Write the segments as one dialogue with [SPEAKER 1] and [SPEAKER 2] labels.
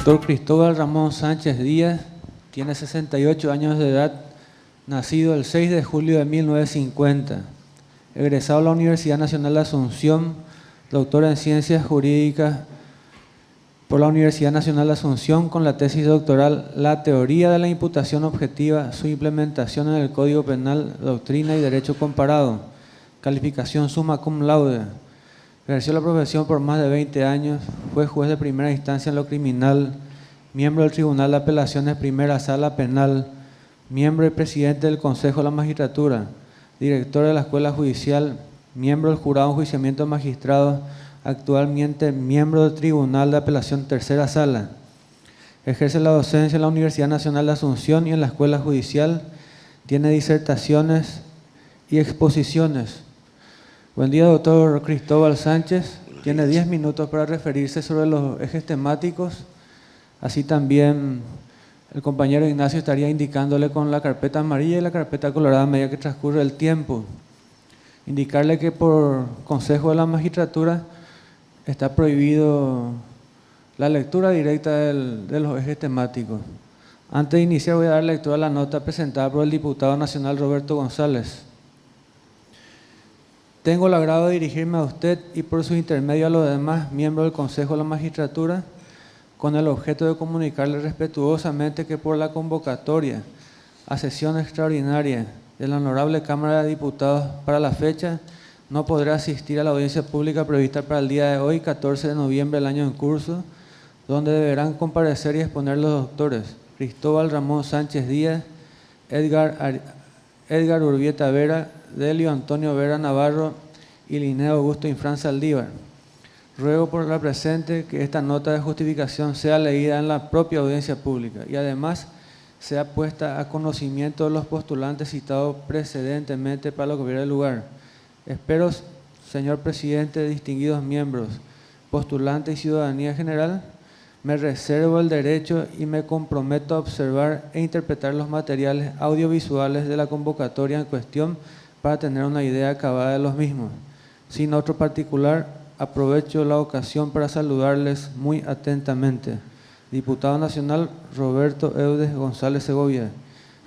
[SPEAKER 1] Doctor Cristóbal Ramón Sánchez Díaz tiene 68 años de edad, nacido el 6 de julio de 1950, egresado a la Universidad Nacional de Asunción, doctor en Ciencias Jurídicas por la Universidad Nacional de Asunción con la tesis doctoral La teoría de la imputación objetiva, su implementación en el Código Penal, doctrina y derecho comparado, calificación summa cum laude. Ejerció la profesión por más de 20 años, fue juez de primera instancia en lo criminal, miembro del Tribunal de Apelaciones Primera Sala Penal, miembro y presidente del Consejo de la Magistratura, director de la Escuela Judicial, miembro del Jurado de Enjuiciamiento de Magistrados, actualmente miembro del Tribunal de Apelación Tercera Sala. Ejerce la docencia en la Universidad Nacional de Asunción y en la Escuela Judicial. Tiene disertaciones y exposiciones. Buen día, doctor Cristóbal Sánchez. Tiene 10 minutos para referirse sobre los ejes temáticos. Así también el compañero Ignacio estaría indicándole con la carpeta amarilla y la carpeta colorada a medida que transcurre el tiempo. Indicarle que por consejo de la magistratura está prohibido la lectura directa de los ejes temáticos. Antes de iniciar voy a dar lectura a la nota presentada por el diputado nacional Roberto González. Tengo el agrado de dirigirme a usted y por su intermedio a los demás miembros del Consejo de la Magistratura con el objeto de comunicarle respetuosamente que por la convocatoria a sesión extraordinaria de la Honorable Cámara de Diputados para la fecha, no podrá asistir a la audiencia pública prevista para el día de hoy, 14 de noviembre del año en curso, donde deberán comparecer y exponer los doctores Cristóbal Ramón Sánchez Díaz, Edgar Urbieta Vera, Delio Antonio Vera Navarro y Linneo Augusto Infran Saldívar. Ruego por la presente que esta nota de justificación sea leída en la propia audiencia pública y además sea puesta a conocimiento de los postulantes citados precedentemente para lo que hubiera lugar. Espero, señor presidente, distinguidos miembros, postulantes y ciudadanía general, me reservo el derecho y me comprometo a observar e interpretar los materiales audiovisuales de la convocatoria en cuestión para tener una idea acabada de los mismos. Sin otro particular, aprovecho la ocasión para saludarles muy atentamente. Diputado Nacional Roberto Eudes González Segovia,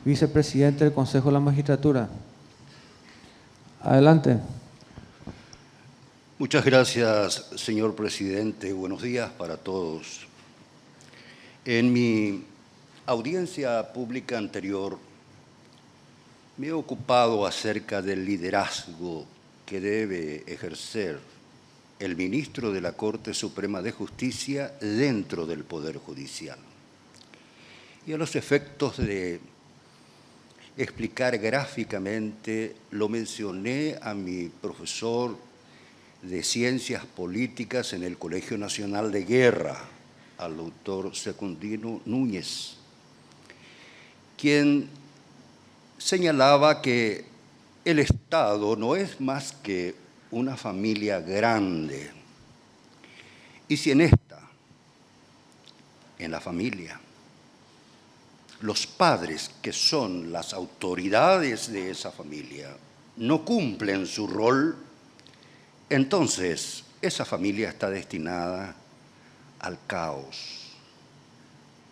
[SPEAKER 1] vicepresidente del Consejo de la Magistratura. Adelante.
[SPEAKER 2] Muchas gracias, señor presidente. Buenos días para todos. En mi audiencia pública anterior me he ocupado acerca del liderazgo que debe ejercer el ministro de la Corte Suprema de Justicia dentro del Poder Judicial. Y a los efectos de explicar gráficamente, lo mencioné a mi profesor de Ciencias Políticas en el Colegio Nacional de Guerra, al doctor Secundino Núñez, quien señalaba que el Estado no es más que una familia grande. Y si en la familia, los padres, que son las autoridades de esa familia, no cumplen su rol, entonces esa familia está destinada al caos,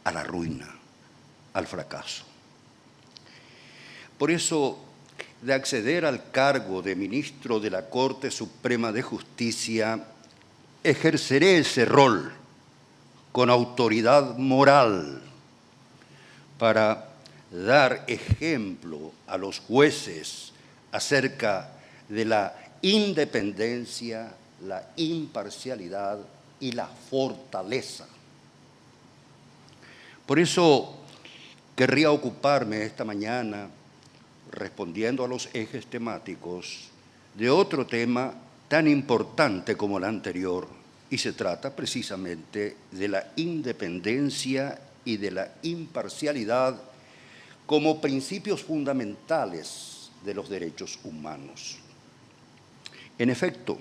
[SPEAKER 2] a la ruina, al fracaso. Por eso, de acceder al cargo de ministro de la Corte Suprema de Justicia, ejerceré ese rol con autoridad moral para dar ejemplo a los jueces acerca de la independencia, la imparcialidad y la fortaleza. Por eso querría ocuparme esta mañana, respondiendo a los ejes temáticos, de otro tema tan importante como el anterior, y se trata precisamente de la independencia y de la imparcialidad como principios fundamentales de los derechos humanos. En efecto,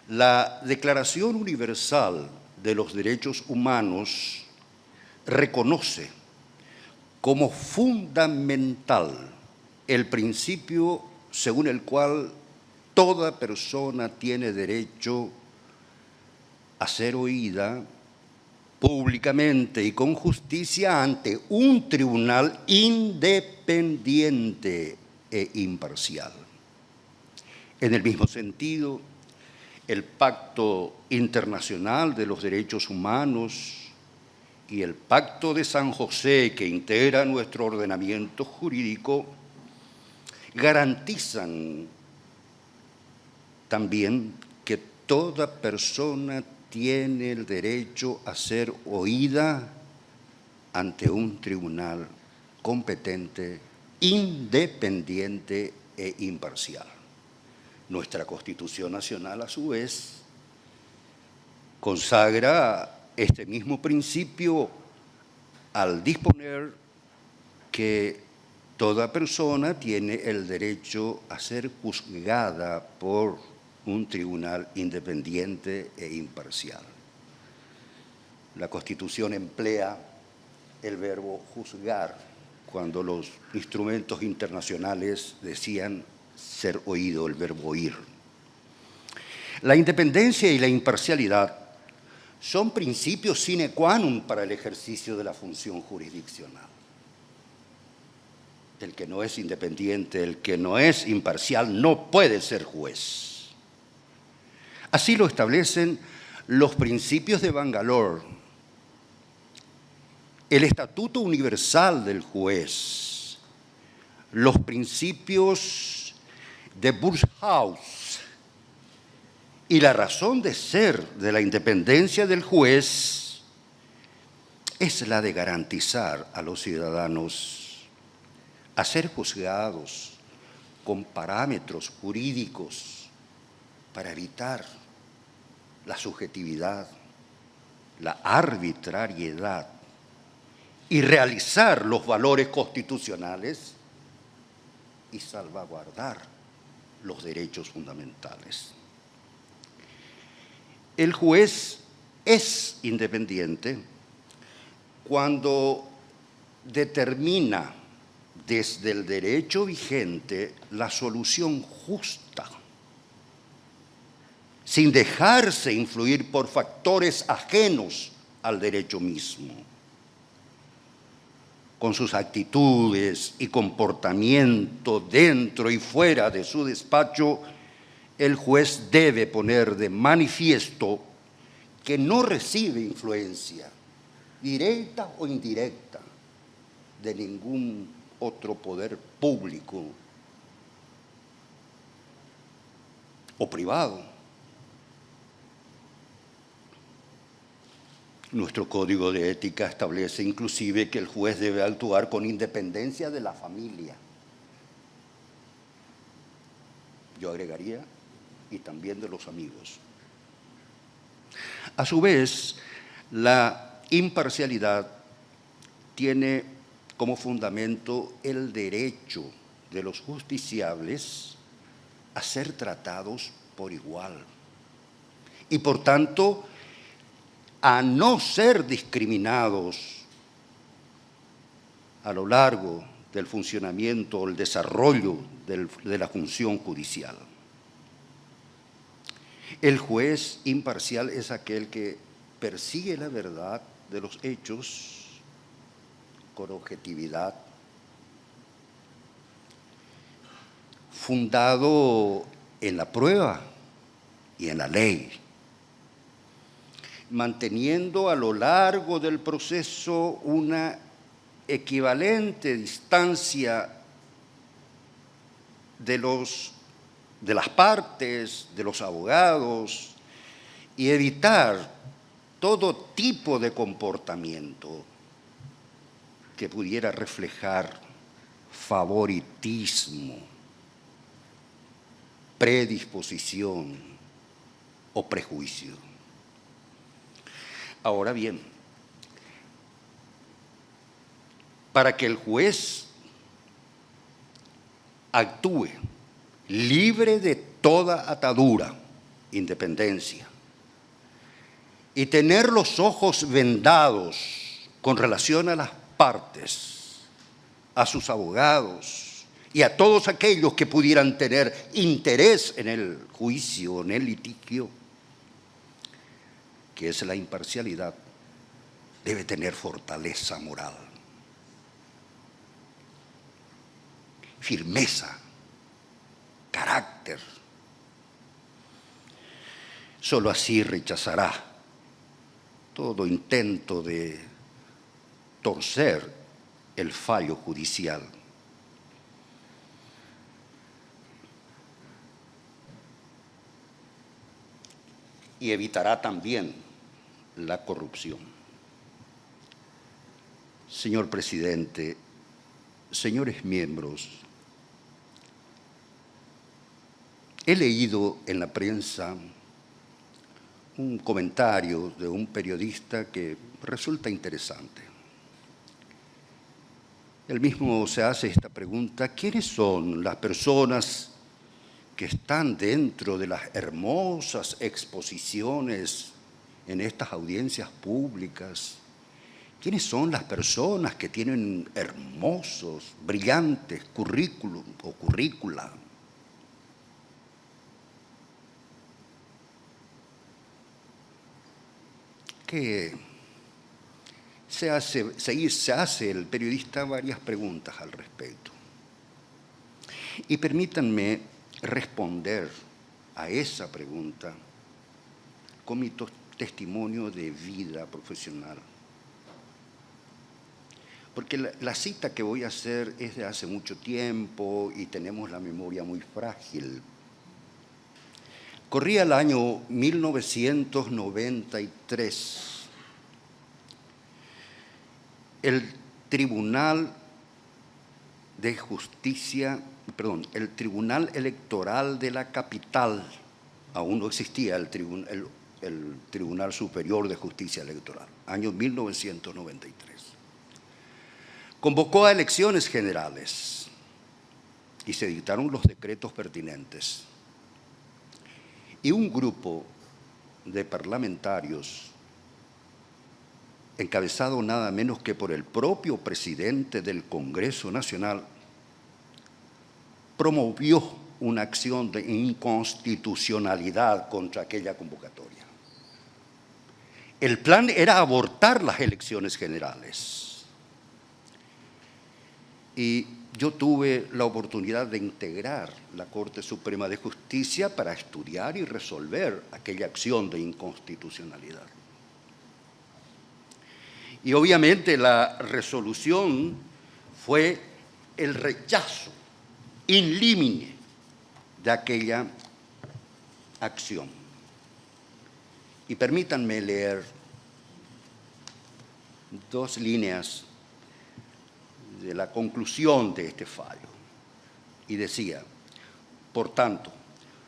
[SPEAKER 2] la Declaración Universal de los Derechos Humanos reconoce como fundamental el principio según el cual toda persona tiene derecho a ser oída públicamente y con justicia ante un tribunal independiente e imparcial. En el mismo sentido, el Pacto Internacional de los Derechos Humanos y el Pacto de San José, que integra nuestro ordenamiento jurídico, garantizan también que toda persona tiene el derecho a ser oída ante un tribunal competente, independiente e imparcial. Nuestra Constitución Nacional, a su vez, consagra este mismo principio al disponer que toda persona tiene el derecho a ser juzgada por un tribunal independiente e imparcial. La Constitución emplea el verbo juzgar cuando los instrumentos internacionales decían ser oído, el verbo oír. La independencia y la imparcialidad son principios sine qua non para el ejercicio de la función jurisdiccional. El que no es independiente, el que no es imparcial, no puede ser juez. Así lo establecen los principios de Bangalore, el Estatuto Universal del Juez, los principios de Burghaus y la razón de ser de la independencia del juez es la de garantizar a los ciudadanos a ser juzgados con parámetros jurídicos para evitar la subjetividad, la arbitrariedad y realizar los valores constitucionales y salvaguardar los derechos fundamentales. El juez es independiente cuando determina desde el derecho vigente la solución justa, sin dejarse influir por factores ajenos al derecho mismo. Con sus actitudes y comportamiento dentro y fuera de su despacho, el juez debe poner de manifiesto que no recibe influencia, directa o indirecta, de ningún otro poder público o privado. Nuestro Código de Ética establece inclusive que el juez debe actuar con independencia de la familia. Yo agregaría, y también de los amigos. A su vez, la imparcialidad tiene como fundamento el derecho de los justiciables a ser tratados por igual y, por tanto, a no ser discriminados a lo largo del funcionamiento o el desarrollo de la función judicial. El juez imparcial es aquel que persigue la verdad de los hechos con objetividad, fundado en la prueba y en la ley, manteniendo a lo largo del proceso una equivalente distancia de las partes, de los abogados, y evitar todo tipo de comportamiento que pudiera reflejar favoritismo, predisposición o prejuicio. Ahora bien, para que el juez actúe libre de toda atadura, independencia, y tener los ojos vendados con relación a las partes, a sus abogados y a todos aquellos que pudieran tener interés en el juicio, en el litigio, que es la imparcialidad, debe tener fortaleza moral, firmeza, carácter. Solo así rechazará todo intento de torcer el fallo judicial. Y evitará también la corrupción. Señor presidente, señores miembros, he leído en la prensa un comentario de un periodista que resulta interesante. Él mismo se hace esta pregunta: ¿quiénes son las personas que están dentro de las hermosas exposiciones en estas audiencias públicas? ¿Quiénes son las personas que tienen hermosos, brillantes currículum o currícula? Que se hace el periodista varias preguntas al respecto. Y permítanme responder a esa pregunta con mi testimonio de vida profesional. Porque la cita que voy a hacer es de hace mucho tiempo y tenemos la memoria muy frágil. Corría el año 1993. El Tribunal Electoral de la capital, aún no existía el Tribunal Superior de Justicia Electoral, año 1993. Convocó a elecciones generales y se dictaron los decretos pertinentes. Y un grupo de parlamentarios, encabezado nada menos que por el propio presidente del Congreso Nacional, promovió una acción de inconstitucionalidad contra aquella convocatoria. El plan era abortar las elecciones generales. Y yo tuve la oportunidad de integrar la Corte Suprema de Justicia para estudiar y resolver aquella acción de inconstitucionalidad. Y obviamente la resolución fue el rechazo in limine de aquella acción. Y permítanme leer 2 líneas de la conclusión de este fallo. Y decía: por tanto,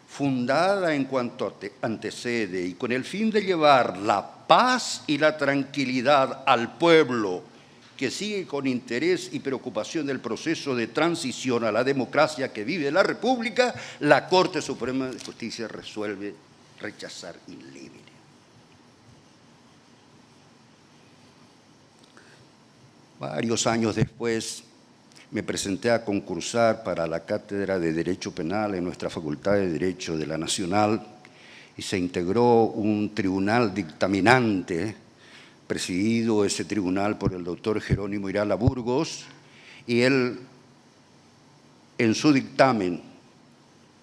[SPEAKER 2] fundada en cuanto antecede y con el fin de llevar la paz y la tranquilidad al pueblo que sigue con interés y preocupación el proceso de transición a la democracia que vive la República, la Corte Suprema de Justicia resuelve rechazar in limine. Varios años después me presenté a concursar para la Cátedra de Derecho Penal en nuestra Facultad de Derecho de la Nacional y se integró un tribunal dictaminante, presidido ese tribunal por el doctor Jerónimo Irala Burgos, y él, en su dictamen,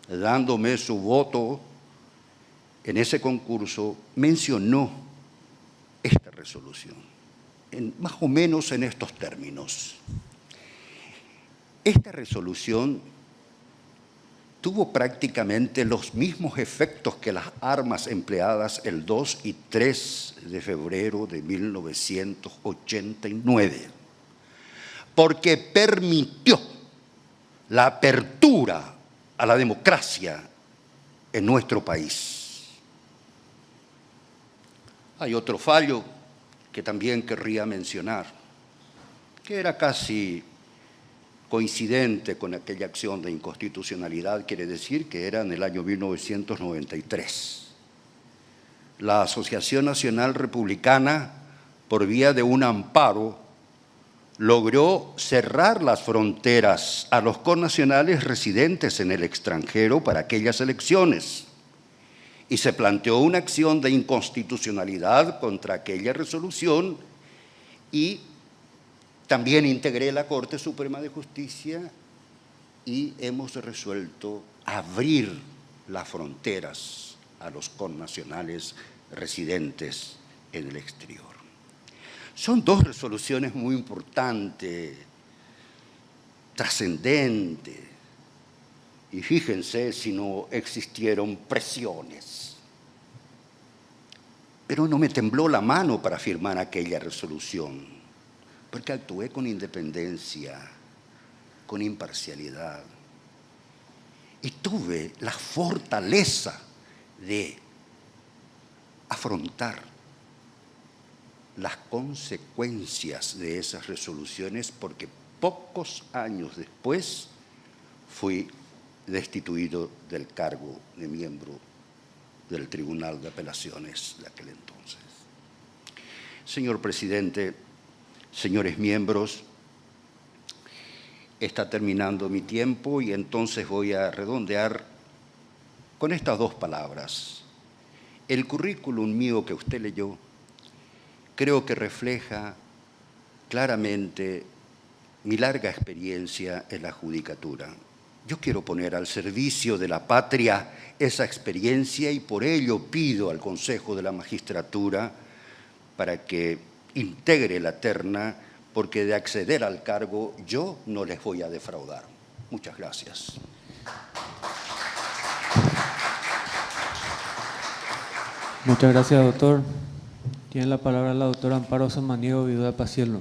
[SPEAKER 2] dándome su voto en ese concurso, mencionó esta resolución, más o menos en estos términos. Esta resolución tuvo prácticamente los mismos efectos que las armas empleadas el 2 y 3 de febrero de 1989, porque permitió la apertura a la democracia en nuestro país. Hay otro fallo que también querría mencionar, que era casi coincidente con aquella acción de inconstitucionalidad, quiere decir que era en el año 1993. La Asociación Nacional Republicana, por vía de un amparo, logró cerrar las fronteras a los connacionales residentes en el extranjero para aquellas elecciones y se planteó una acción de inconstitucionalidad contra aquella resolución Y también integré la Corte Suprema de Justicia y hemos resuelto abrir las fronteras a los connacionales residentes en el exterior. Son dos resoluciones muy importantes, trascendentes, y fíjense si no existieron presiones. Pero no me tembló la mano para firmar aquella resolución, porque actué con independencia, con imparcialidad, y tuve la fortaleza de afrontar las consecuencias de esas resoluciones, porque pocos años después fui destituido del cargo de miembro del Tribunal de Apelaciones de aquel entonces. Señor presidente, señores miembros, está terminando mi tiempo y entonces voy a redondear con estas dos palabras. El currículum mío que usted leyó creo que refleja claramente mi larga experiencia en la judicatura. Yo quiero poner al servicio de la patria esa experiencia y por ello pido al Consejo de la Magistratura para que integre la terna, porque de acceder al cargo yo no les voy a defraudar. Muchas gracias.
[SPEAKER 1] Muchas gracias, doctor. Tiene la palabra la doctora Amparo Samaniego, viuda de Pacielo.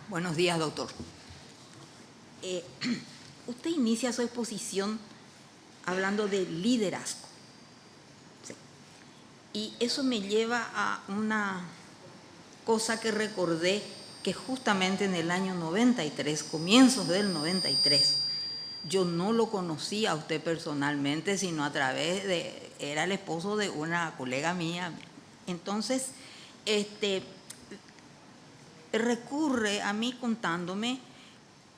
[SPEAKER 3] Buenos días, doctor. Usted inicia su exposición hablando de liderazgo. Sí. Y eso me lleva a una cosa que recordé, que justamente en el año 93, comienzos del 93, yo no lo conocía a usted personalmente, sino a través de, era el esposo de una colega mía. Entonces, recurre a mí contándome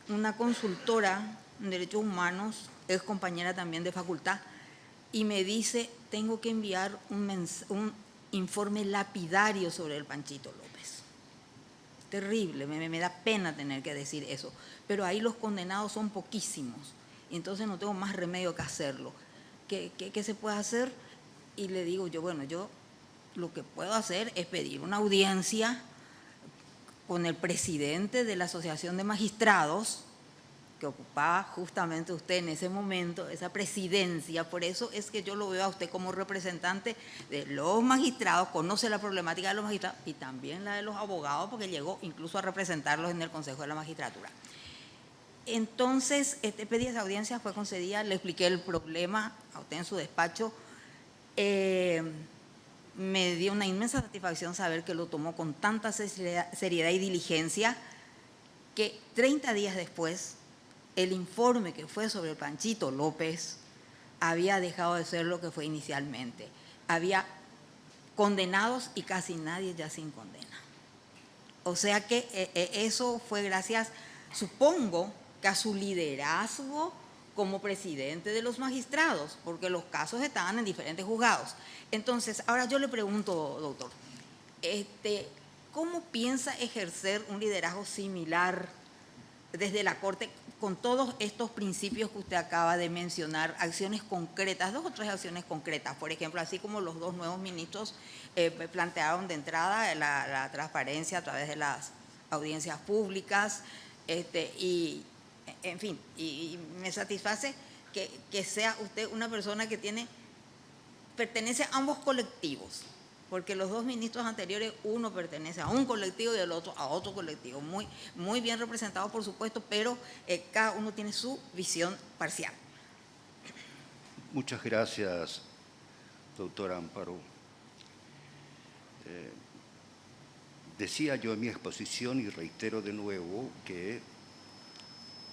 [SPEAKER 3] una consultora en derechos humanos, es compañera también de facultad, y me dice, tengo que enviar un informe lapidario sobre el Panchito López. Terrible, me da pena tener que decir eso, pero ahí los condenados son poquísimos, entonces no tengo más remedio que hacerlo. ¿Qué se puede hacer? Y le digo yo, bueno, yo lo que puedo hacer es pedir una audiencia con el presidente de la Asociación de Magistrados, que ocupaba justamente usted en ese momento, esa presidencia. Por eso es que yo lo veo a usted como representante de los magistrados, conoce la problemática de los magistrados y también la de los abogados, porque llegó incluso a representarlos en el Consejo de la Magistratura. Entonces, pedí esa audiencia, fue concedida, le expliqué el problema a usted en su despacho. Me dio una inmensa satisfacción saber que lo tomó con tanta seriedad y diligencia, que 30 días después, el informe que fue sobre el Panchito López había dejado de ser lo que fue inicialmente. Había condenados y casi nadie ya sin condena. O sea que eso fue gracias, supongo, que a su liderazgo como presidente de los magistrados, porque los casos estaban en diferentes juzgados. Entonces, ahora yo le pregunto, doctor, ¿cómo piensa ejercer un liderazgo similar desde la Corte con todos estos principios que usted acaba de mencionar, acciones concretas, 2 o 3 acciones concretas? Por ejemplo, así como los 2 nuevos ministros plantearon de entrada la transparencia a través de las audiencias públicas, y en fin, y me satisface que sea usted una persona que pertenece a ambos colectivos, porque los 2 ministros anteriores, uno pertenece a un colectivo y el otro a otro colectivo, muy bien representado, por supuesto, pero cada uno tiene su visión parcial.
[SPEAKER 2] Muchas gracias, doctora Amparo. Decía yo en mi exposición, y reitero de nuevo, que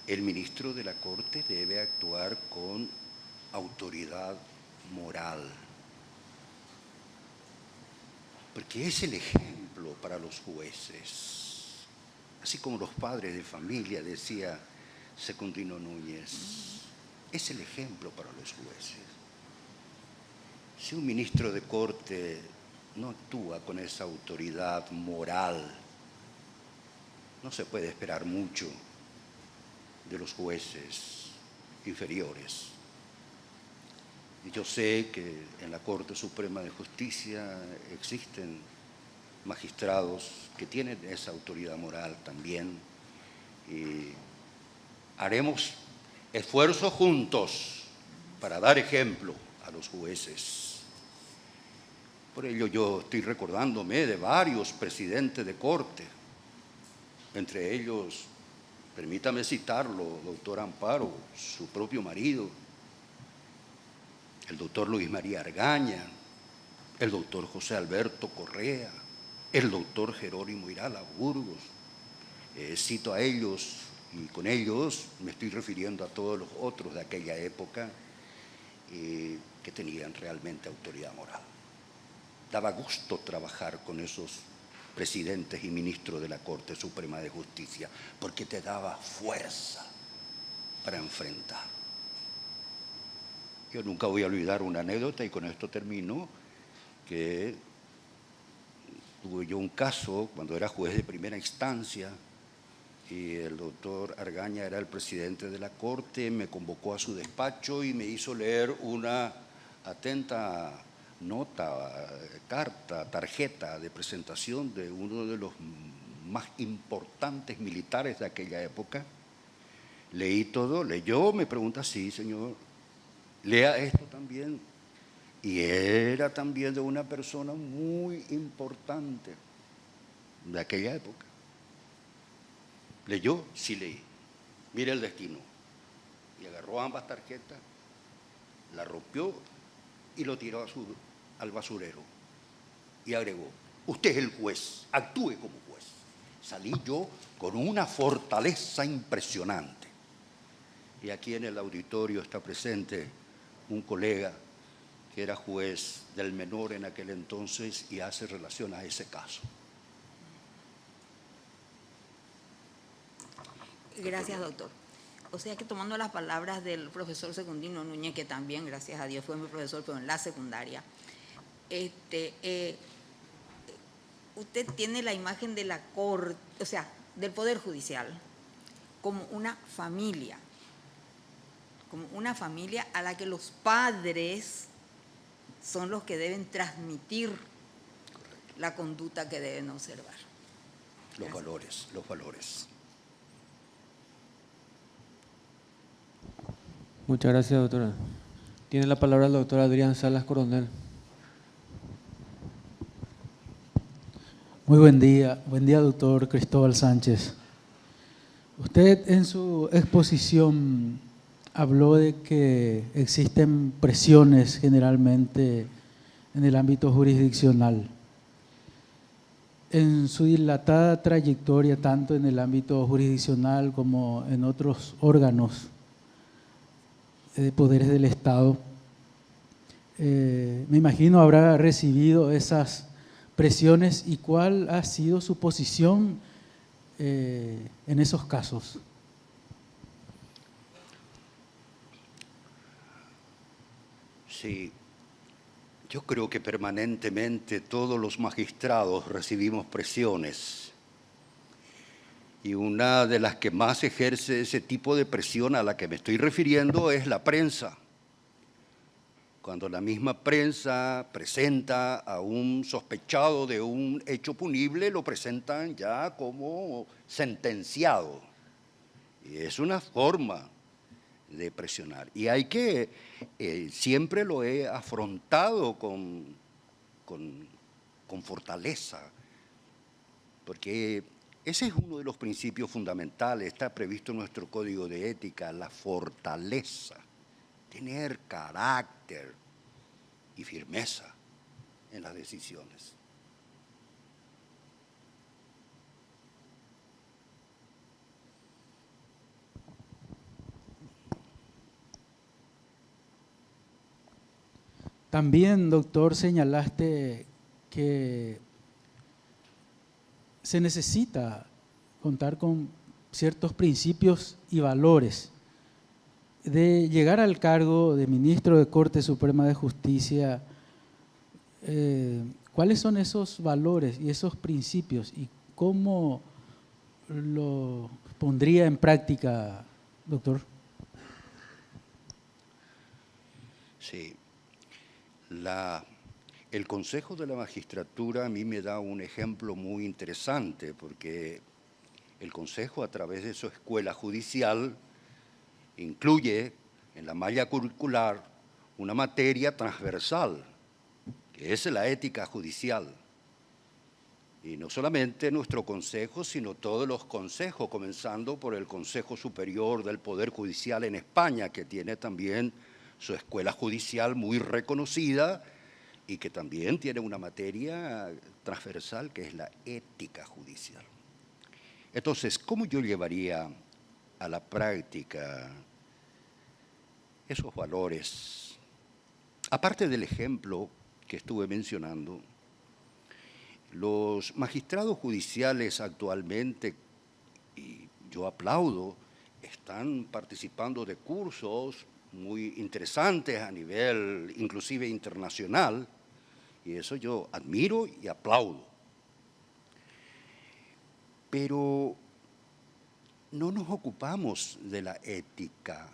[SPEAKER 2] el ministro de la Corte debe actuar con autoridad moral, porque es el ejemplo para los jueces, así como los padres de familia, decía Secundino Núñez, es el ejemplo para los jueces. Si un ministro de Corte no actúa con esa autoridad moral. No se puede esperar mucho de los jueces inferiores. Y yo sé que en la Corte Suprema de Justicia existen magistrados que tienen esa autoridad moral también. Y haremos esfuerzos juntos para dar ejemplo a los jueces. Por ello yo estoy recordándome de varios presidentes de corte, entre ellos, permítame citarlo, doctor Amparo, su propio marido, el doctor Luis María Argaña, el doctor José Alberto Correa, el doctor Jerónimo Irala Burgos. Cito a ellos y con ellos me estoy refiriendo a todos los otros de aquella época que tenían realmente autoridad moral. Daba gusto trabajar con esos presidentes y ministros de la Corte Suprema de Justicia porque te daba fuerza para enfrentar. Yo nunca voy a olvidar una anécdota y con esto termino, que tuve yo un caso cuando era juez de primera instancia y el doctor Argaña era el presidente de la Corte, me convocó a su despacho y me hizo leer una atenta nota, carta, tarjeta de presentación de uno de los más importantes militares de aquella época. Leí todo, leyó, me pregunta, sí, señor, lea esto también. Y era también de una persona muy importante de aquella época. ¿Leyó? Sí, leí. Mire el destino. Y agarró ambas tarjetas, la rompió y lo tiró al basurero. Y agregó, usted es el juez, actúe como juez. Salí yo con una fortaleza impresionante. Y aquí en el auditorio está presente un colega que era juez del menor en aquel entonces y hace relación a ese caso.
[SPEAKER 3] Gracias, doctor. O sea que tomando las palabras del profesor Secundino Núñez, que también, gracias a Dios, fue mi profesor, pero en la secundaria, usted tiene la imagen de la Corte, o sea, del Poder Judicial, como una familia a la que los padres son los que deben transmitir la conducta que deben observar.
[SPEAKER 2] Los valores, los valores.
[SPEAKER 1] Muchas gracias, doctora. Tiene la palabra el doctor Adrián Salas Coronel.
[SPEAKER 4] Muy buen día, doctor Cristóbal Sánchez. Usted en su exposición habló de que existen presiones generalmente en el ámbito jurisdiccional. En su dilatada trayectoria, tanto en el ámbito jurisdiccional como en otros órganos de poderes del Estado, me imagino habrá recibido esas presiones y cuál ha sido su posición en esos casos.
[SPEAKER 2] Sí, yo creo que permanentemente todos los magistrados recibimos presiones y una de las que más ejerce ese tipo de presión a la que me estoy refiriendo es la prensa. Cuando la misma prensa presenta a un sospechado de un hecho punible, lo presentan ya como sentenciado. Y es una forma de presionar. Y hay que, siempre lo he afrontado con fortaleza, porque ese es uno de los principios fundamentales, está previsto en nuestro código de ética, la fortaleza, tener carácter y firmeza en las decisiones.
[SPEAKER 4] También, doctor, señalaste que se necesita contar con ciertos principios y valores. De llegar al cargo de ministro de Corte Suprema de Justicia, ¿Cuáles son esos valores y esos principios y cómo lo pondría en práctica, doctor?
[SPEAKER 2] Sí. El Consejo de la Magistratura a mí me da un ejemplo muy interesante, porque el Consejo, a través de su escuela judicial, incluye en la malla curricular una materia transversal, que es la ética judicial. Y no solamente nuestro consejo, sino todos los consejos, comenzando por el Consejo Superior del Poder Judicial en España, que tiene también su escuela judicial muy reconocida y que también tiene una materia transversal que es la ética judicial. Entonces, ¿cómo yo llevaría a la práctica esos valores? Aparte del ejemplo que estuve mencionando, los magistrados judiciales actualmente, y yo aplaudo, están participando de cursos muy interesantes a nivel inclusive internacional, y eso yo admiro y aplaudo. Pero no nos ocupamos de la ética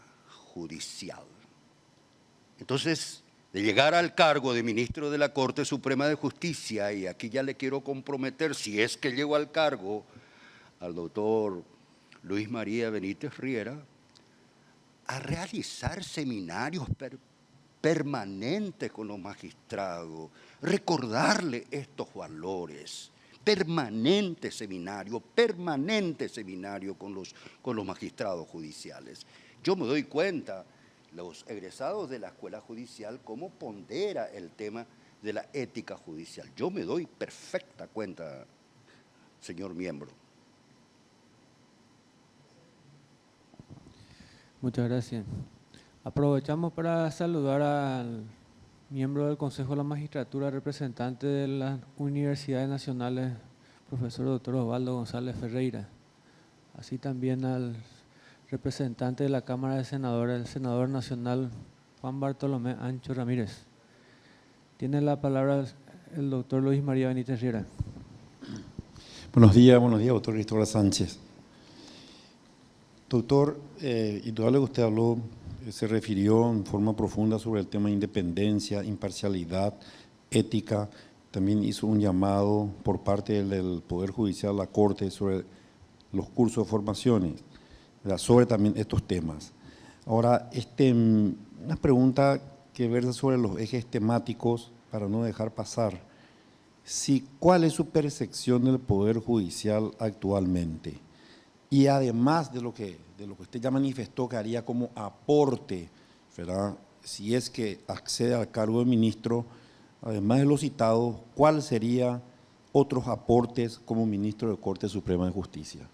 [SPEAKER 2] judicial. Entonces, de llegar al cargo de ministro de la Corte Suprema de Justicia, y aquí ya le quiero comprometer, si es que llego al cargo, al doctor Luis María Benítez Riera, a realizar seminarios permanentes con los magistrados, recordarle estos valores, permanente seminario con los magistrados judiciales. Yo me doy cuenta, los egresados de la escuela judicial, cómo pondera el tema de la ética judicial. Yo me doy perfecta cuenta, señor miembro.
[SPEAKER 1] Muchas gracias. Aprovechamos para saludar al miembro del Consejo de la Magistratura, representante de las Universidades Nacionales, profesor doctor Osvaldo González Ferreira. Así también al representante de la Cámara de Senadores, el senador nacional Juan Bartolomé Ancho Ramírez. Tiene la palabra el doctor Luis María Benítez Riera.
[SPEAKER 5] Buenos días, doctor Cristóbal Sánchez. Doctor, indudable que usted habló, se refirió en forma profunda sobre el tema de independencia, imparcialidad, ética. También hizo un llamado por parte del Poder Judicial a la Corte sobre los cursos de formaciones, sobre también estos temas. Ahora, una pregunta que versa sobre los ejes temáticos para no dejar pasar. ¿Cuál es su percepción del Poder Judicial actualmente? Y además de lo que usted ya manifestó que haría como aporte, ¿verdad? Si es que accede al cargo de ministro, además de los citados, ¿cuáles serían otros aportes como ministro de Corte Suprema de Justicia?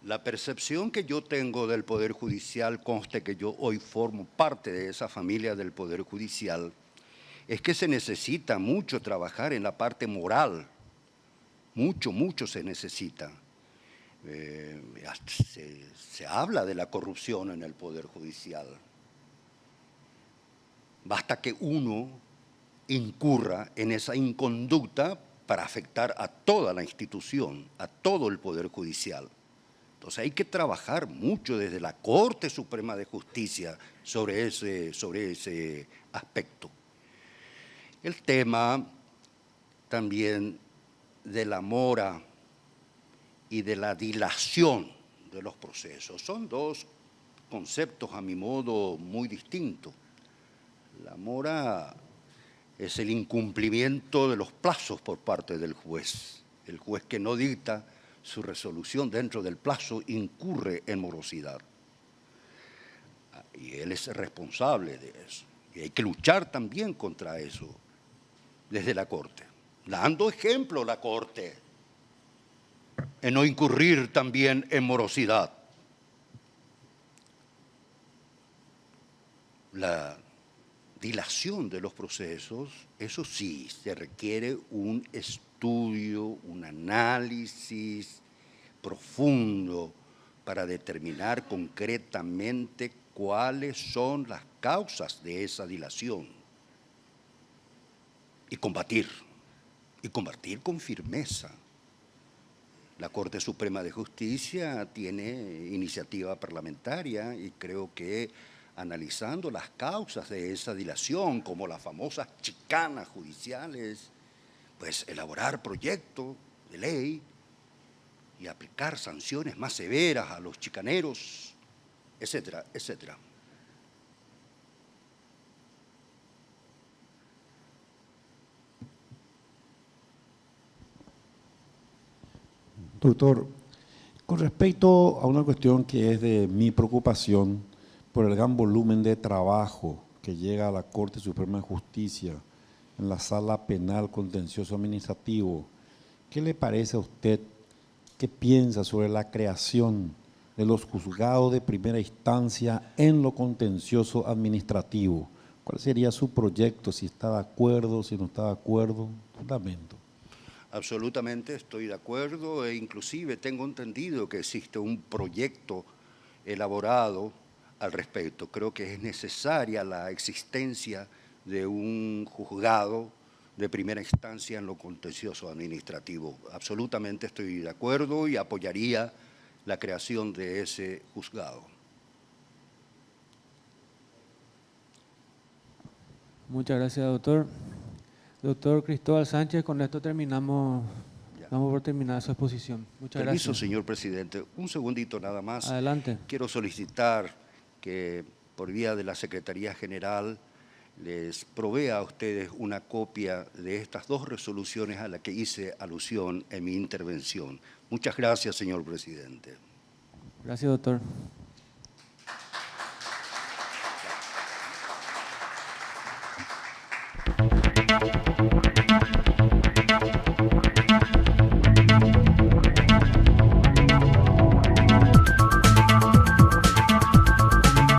[SPEAKER 2] La percepción que yo tengo del Poder Judicial, conste que yo hoy formo parte de esa familia del Poder Judicial, es que se necesita mucho trabajar en la parte moral. Mucho se necesita. Se habla de la corrupción en el Poder Judicial. Basta que uno incurra en esa inconducta para afectar a toda la institución, a todo el Poder Judicial. Entonces hay que trabajar mucho desde la Corte Suprema de Justicia sobre ese aspecto. El tema también de la mora y de la dilación de los procesos. Son dos conceptos, a mi modo, muy distintos. La mora es el incumplimiento de los plazos por parte del juez. El juez que no dicta su resolución dentro del plazo incurre en morosidad. Y él es responsable de eso. Y hay que luchar también contra eso desde la Corte. Dando ejemplo la Corte en no incurrir también en morosidad. La dilación de los procesos, eso sí, se requiere un estudio, un análisis profundo para determinar concretamente cuáles son las causas de esa dilación. y combatir con firmeza. La Corte Suprema de Justicia tiene iniciativa parlamentaria y creo que analizando las causas de esa dilación, como las famosas chicanas judiciales, pues elaborar proyectos de ley y aplicar sanciones más severas a los chicaneros, etcétera, etcétera.
[SPEAKER 5] Doctor, con respecto a una cuestión que es de mi preocupación por el gran volumen de trabajo que llega a la Corte Suprema de Justicia en la Sala Penal Contencioso Administrativo, ¿qué le parece a usted? ¿Qué piensa sobre la creación de los juzgados de primera instancia en lo contencioso administrativo? ¿Cuál sería su proyecto? Si está de acuerdo, si no está de acuerdo. Fundamento.
[SPEAKER 2] Absolutamente estoy de acuerdo e inclusive tengo entendido que existe un proyecto elaborado al respecto. Creo que es necesaria la existencia de un juzgado de primera instancia en lo contencioso administrativo. Absolutamente estoy de acuerdo y apoyaría la creación de ese juzgado.
[SPEAKER 1] Muchas gracias, doctor. Doctor Cristóbal Sánchez, con esto terminamos, damos por terminada su exposición. Muchas
[SPEAKER 2] Permiso,
[SPEAKER 1] gracias.
[SPEAKER 2] señor presidente. Un segundito nada más.
[SPEAKER 1] Adelante.
[SPEAKER 2] Quiero solicitar que por vía de la Secretaría General les provea a ustedes una copia de estas dos resoluciones a las que hice alusión en mi intervención. Muchas gracias, señor presidente.
[SPEAKER 1] Gracias, doctor.